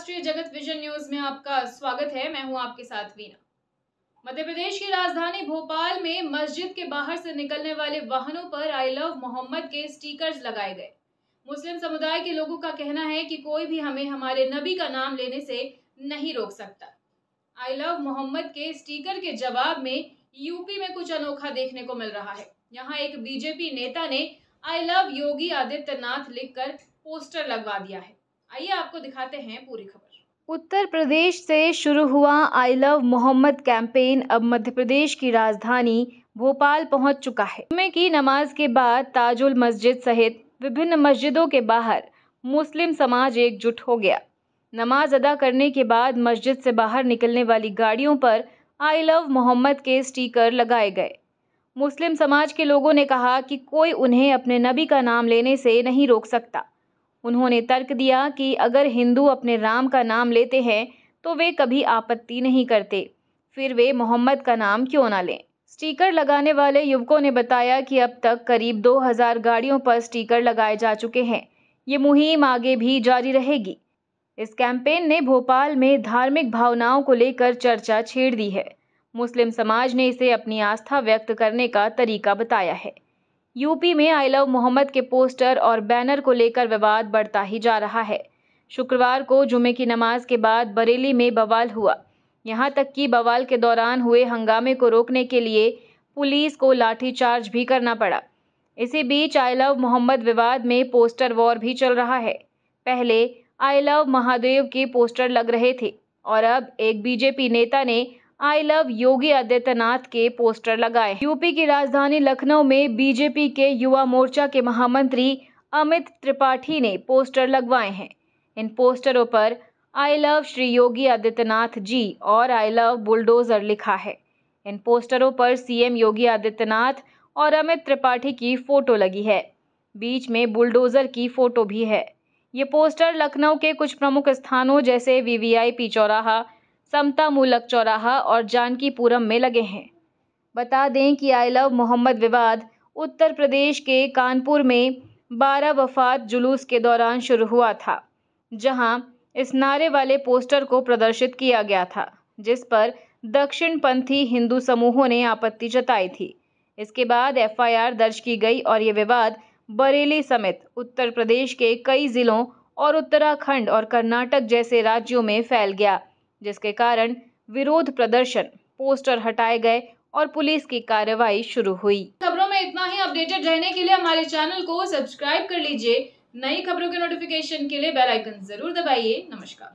राष्ट्रीय जगत vision news में आपका स्वागत है। मैं हूं आपके साथ वीना। मध्य प्रदेश की राजधानी भोपाल में मस्जिद के बाहर से निकलने वाले वाहनों पर आई लव मोहम्मद के स्टिकर्स लगाए गए। मुस्लिम समुदाय के लोगों का कहना है कि कोई भी हमें हमारे नबी का नाम लेने से नहीं रोक सकता। आई लव मोहम्मद के स्टिकर के जवाब में यूपी में कुछ अनोखा देखने को मिल रहा है। यहाँ एक बीजेपी नेता ने आई लव योगी आदित्यनाथ लिखकर पोस्टर लगवा दिया है। आइए आपको दिखाते हैं पूरी खबर। उत्तर प्रदेश से शुरू हुआ आई लव मोहम्मद कैंपेन अब मध्य प्रदेश की राजधानी भोपाल पहुंच चुका है। जुम्मे की नमाज के बाद ताजुल मस्जिद सहित विभिन्न मस्जिदों के बाहर मुस्लिम समाज एकजुट हो गया। नमाज अदा करने के बाद मस्जिद से बाहर निकलने वाली गाड़ियों पर आई लव मोहम्मद के स्टिकर लगाए गए। मुस्लिम समाज के लोगों ने कहा कि कोई उन्हें अपने नबी का नाम लेने से नहीं रोक सकता। उन्होंने तर्क दिया कि अगर हिंदू अपने राम का नाम लेते हैं तो वे कभी आपत्ति नहीं करते, फिर वे मोहम्मद का नाम क्यों ना लें। स्टिकर लगाने वाले युवकों ने बताया कि अब तक करीब 2000 गाड़ियों पर स्टिकर लगाए जा चुके हैं। ये मुहिम आगे भी जारी रहेगी। इस कैंपेन ने भोपाल में धार्मिक भावनाओं को लेकर चर्चा छेड़ दी है। मुस्लिम समाज ने इसे अपनी आस्था व्यक्त करने का तरीका बताया है। यूपी में आई लव मोहम्मद के पोस्टर और बैनर को लेकर विवाद बढ़ता ही जा रहा है। शुक्रवार को जुमे की नमाज के बाद बरेली में बवाल हुआ। यहां तक कि बवाल के दौरान हुए हंगामे को रोकने के लिए पुलिस को लाठीचार्ज भी करना पड़ा। इसी बीच आई लव मोहम्मद विवाद में पोस्टर वॉर भी चल रहा है। पहले आई लव महादेव के पोस्टर लग रहे थे और अब एक बीजेपी नेता ने आई लव योगी आदित्यनाथ के पोस्टर लगाए। यूपी की राजधानी लखनऊ में बीजेपी के युवा मोर्चा के महामंत्री अमित त्रिपाठी ने पोस्टर लगवाए हैं। इन पोस्टरों पर आई लव श्री योगी आदित्यनाथ जी और आई लव बुलडोजर लिखा है। इन पोस्टरों पर सीएम योगी आदित्यनाथ और अमित त्रिपाठी की फोटो लगी है। बीच में बुलडोजर की फोटो भी है। ये पोस्टर लखनऊ के कुछ प्रमुख स्थानों जैसे वीवीआईपी चौराहा, समता मूलक चौराहा और जानकीपुरम में लगे हैं। बता दें कि आई लव मोहम्मद विवाद उत्तर प्रदेश के कानपुर में 12 वफात जुलूस के दौरान शुरू हुआ था, जहां इस नारे वाले पोस्टर को प्रदर्शित किया गया था, जिस पर दक्षिणपंथी हिंदू समूहों ने आपत्ति जताई थी। इसके बाद एफआईआर दर्ज की गई और ये विवाद बरेली समेत उत्तर प्रदेश के कई जिलों और उत्तराखंड और कर्नाटक जैसे राज्यों में फैल गया, जिसके कारण विरोध प्रदर्शन, पोस्टर हटाए गए और पुलिस की कार्रवाई शुरू हुई। खबरों में इतना ही। अपडेटेड रहने के लिए हमारे चैनल को सब्सक्राइब कर लीजिए। नई खबरों के नोटिफिकेशन के लिए बेल आइकन जरूर दबाइए। नमस्कार।